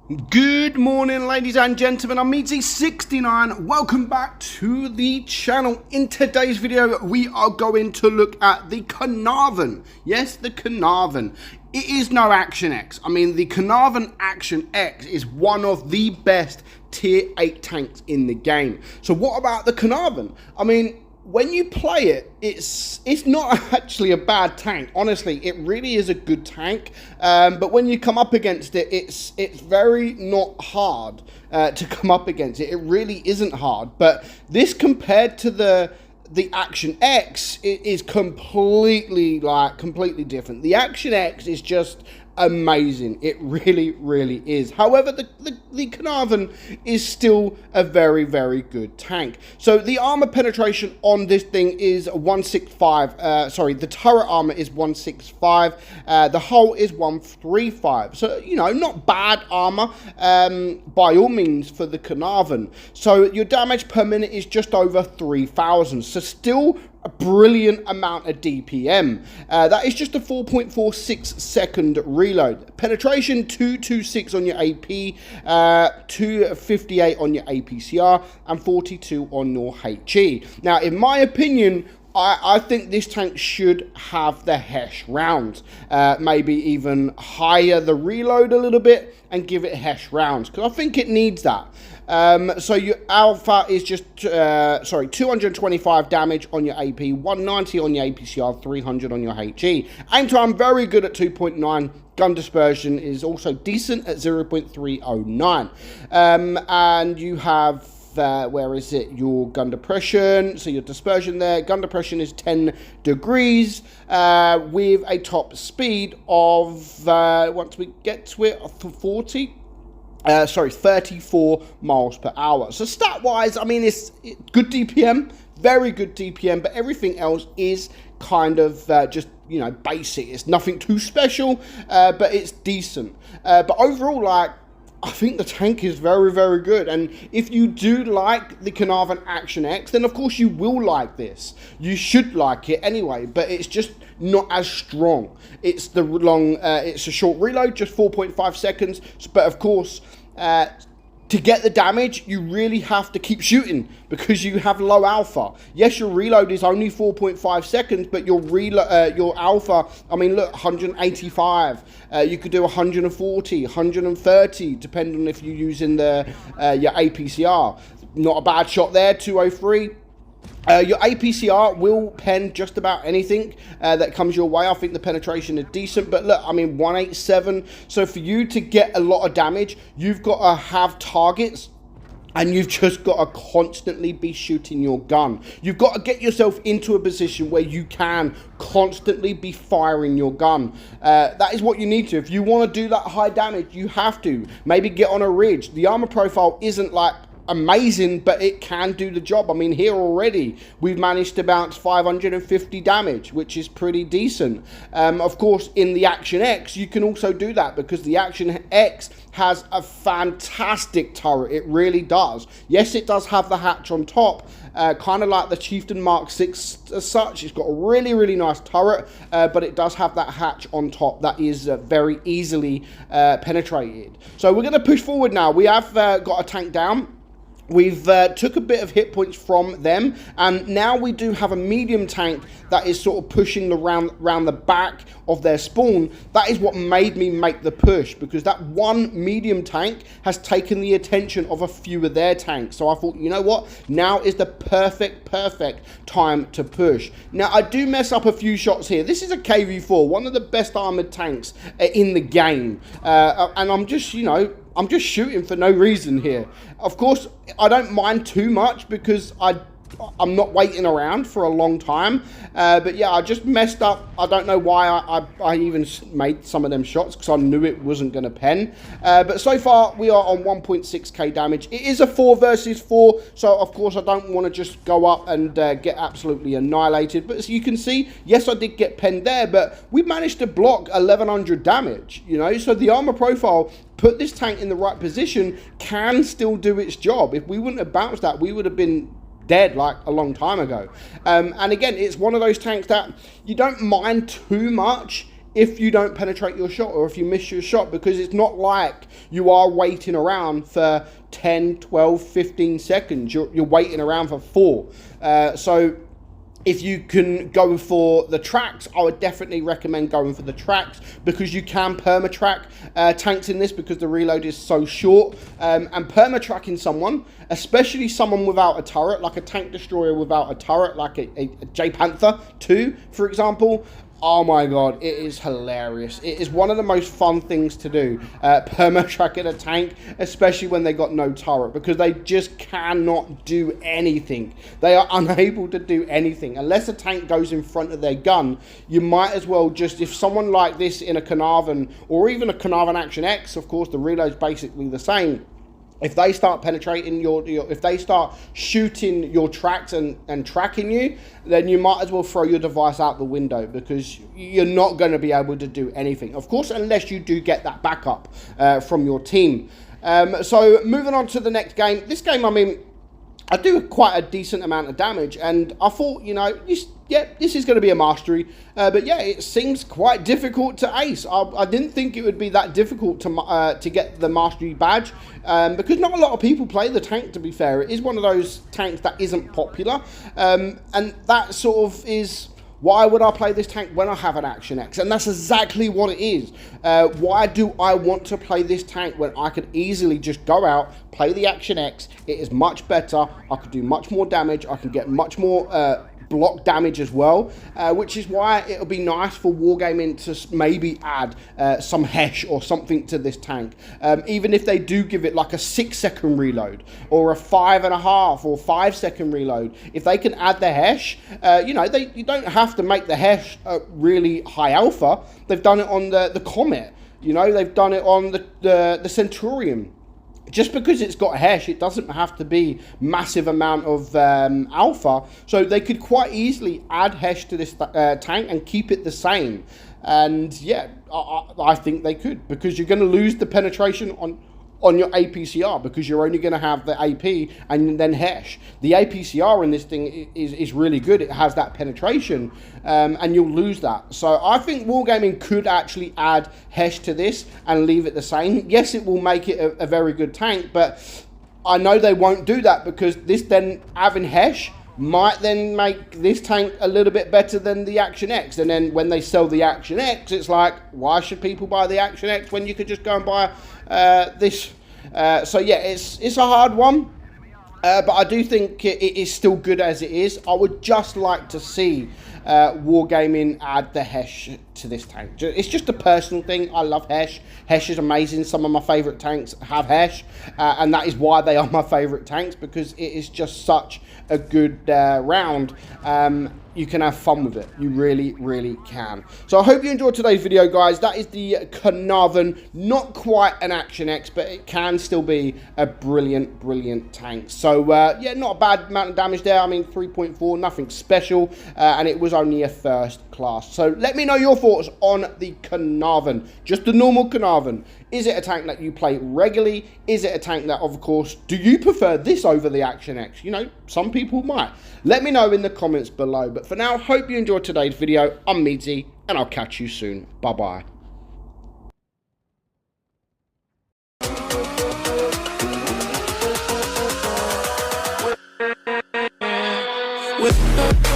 Good morning, ladies and gentlemen. I'm meadsy69. Welcome back to the channel. In today's video, we are going to look at the Caernarvon. Yes, the Caernarvon. It is no Action X. I mean, the Caernarvon Action X is one of the best tier 8 tanks in the game. So what about the Caernarvon? I mean, when you play it, it's not actually a bad tank. Honestly, it really is a good tank. But when you come up against it, it's very not hard to come up against it. It really isn't hard. But this compared to the Action X, it is completely different. The Action X is just amazing. It really is. However, the Caernarvon is still a very good tank. So the armor penetration on this thing is 165. Sorry, the turret armor is 165. The hull is 135. So, you know, not bad armor by all means for the Caernarvon. So your damage per minute is just over 3,000. So still a brilliant amount of DPM. That is just a 4.46 second reload. Penetration 226 on your AP, 258 on your APCR, and 42 on your HE. Now, in my opinion, I think this tank should have the Hesh rounds, maybe even higher the reload a little bit and give it Hesh rounds, because I think it needs that. So your alpha is just, 225 damage on your AP, 190 on your APCR, 300 on your HE. Aim time, very good at 2.9. Gun dispersion is also decent at 0.309. And you have, where is it? Your gun depression. So your dispersion there, gun depression is 10 degrees with a top speed of, once we get to it, 34 miles per hour. So stat wise, I mean, it's good DPM, very good DPM, but everything else is kind of just, you know, basic. It's nothing too special, but it's decent. But overall, like, I think the tank is very good. And if you do like the Caernarvon Action X, then of course you will like this. You should like it anyway, but it's just not as strong. It's the long, it's a short reload, just 4.5 seconds. But of course, to get the damage, you really have to keep shooting because you have low alpha. Yes, your reload is only 4.5 seconds, but your alpha, I mean, look, 185. You could do 140, 130, depending on if you're using the your APCR. Not a bad shot there, 203. Your APCR will pen just about anything that comes your way. I think the penetration is decent, but look, I mean, 187. So for you to get a lot of damage, you've got to have targets, and you've just got to constantly be shooting your gun. You've got to get yourself into a position where you can constantly be firing your gun. That is what you need to. If you want to do that high damage, you have to. Maybe get on a ridge. The armor profile isn't like amazing, but it can do the job. I mean, here already we've managed to bounce 550 damage, which is pretty decent. Of course, in the Action X, you can also do that because the Action X has a fantastic turret. It really does. Yes, it does have the hatch on top, kind of like the Chieftain Mark 6 as such. It's got a really nice turret, but it does have that hatch on top that is very easily penetrated. So we're going to push forward now. We have got a tank down. We've took a bit of hit points from them, and now we do have a medium tank that is sort of pushing round the back of their spawn. That is what made me make the push, because that one medium tank has taken the attention of a few of their tanks. So I thought, you know what, now is the perfect time to push. Now I do mess up a few shots here. This is a KV4, one of the best armored tanks in the game, and I'm just, you know, I'm just shooting for no reason here. Of course, I don't mind too much because I'm not waiting around for a long time. But yeah, I just messed up. I don't know why I even made some of them shots, because I knew it wasn't going to pen. But so far, we are on 1.6k damage. It is a 4 versus 4, so of course I don't want to just go up and get absolutely annihilated. But as you can see, yes, I did get penned there, but we managed to block 1100 damage, you know, so the armor profile put this tank in the right position, can still do its job. If we wouldn't have bounced that, we would have been dead like a long time ago. And again, it's one of those tanks that you don't mind too much if you don't penetrate your shot or if you miss your shot, because it's not like you are waiting around for 10, 12, 15 seconds. You're waiting around for 4. So if you can go for the tracks, I would definitely recommend going for the tracks, because you can perma-track tanks in this, because the reload is so short. And perma-tracking someone, especially someone without a turret, like a tank destroyer without a turret, like a J-Panther 2, for example, oh my god, it is hilarious. It is one of the most fun things to do, perma-tracking a tank, especially when they got no turret, because they just cannot do anything. They are unable to do anything. Unless a tank goes in front of their gun, you might as well just, if someone like this in a Caernarvon, or even a Caernarvon Action X, of course the reload's basically the same, if they start penetrating if they start shooting your tracks and tracking you, then you might as well throw your device out the window, because you're not going to be able to do anything. Of course, unless you do get that backup from your team. So moving on to the next game. This game, I mean, I do quite a decent amount of damage, and I thought, you know, this is going to be a mastery, but yeah, it seems quite difficult to ace. I didn't think it would be that difficult to get the mastery badge, because not a lot of people play the tank, to be fair. It is one of those tanks that isn't popular, and that sort of is... Why would I play this tank when I have an Action X? And that's exactly what it is. Why do I want to play this tank when I could easily just go out, play the Action X? It is much better. I could do much more damage. I can get much more block damage as well, which is why it'll be nice for Wargaming to maybe add some Hesh or something to this tank. Even if they do give it like a 6-second reload, or a 5.5 or 5-second reload, if they can add the Hesh, you know, you don't have to make the Hesh really high alpha. They've done it on the Comet, you know, they've done it on the Centurion. Just because it's got Hesh, it doesn't have to be massive amount of alpha. So they could quite easily add Hesh to this tank and keep it the same. And yeah, I think they could, because you're going to lose the penetration on your APCR, because you're only going to have the AP and then Hesh. The APCR in this thing is really good. It has that penetration, and you'll lose that. So I think Wargaming could actually add Hesh to this and leave it the same. Yes, it will make it a very good tank, but I know they won't do that, because this then having Hesh might then make this tank a little bit better than the Action X. And then when they sell the Action X, it's like, why should people buy the Action X when you could just go and buy this? So yeah, it's a hard one, but I do think it is still good as it is. I would just like to see Wargaming add the Hesh to this tank. It's just a personal thing. I love Hesh. Hesh is amazing. Some of my favourite tanks have Hesh, and that is why they are my favourite tanks, because it is just such a good round. You can have fun with it. You really, really can. So I hope you enjoyed today's video, guys. That is the Caernarvon. Not quite an Action X, but it can still be a brilliant, brilliant tank. So yeah, not a bad amount of damage there. I mean, 3.4, nothing special, and it was only a first class. So let me know your thoughts on the Caernarvon. Just the normal Caernarvon. Is it a tank that you play regularly? Is it a tank that, of course, do you prefer this over the Action X? You know, some people might. Let me know in the comments below. But for now, hope you enjoyed today's video. I'm Meadsy, and I'll catch you soon. Bye-bye. With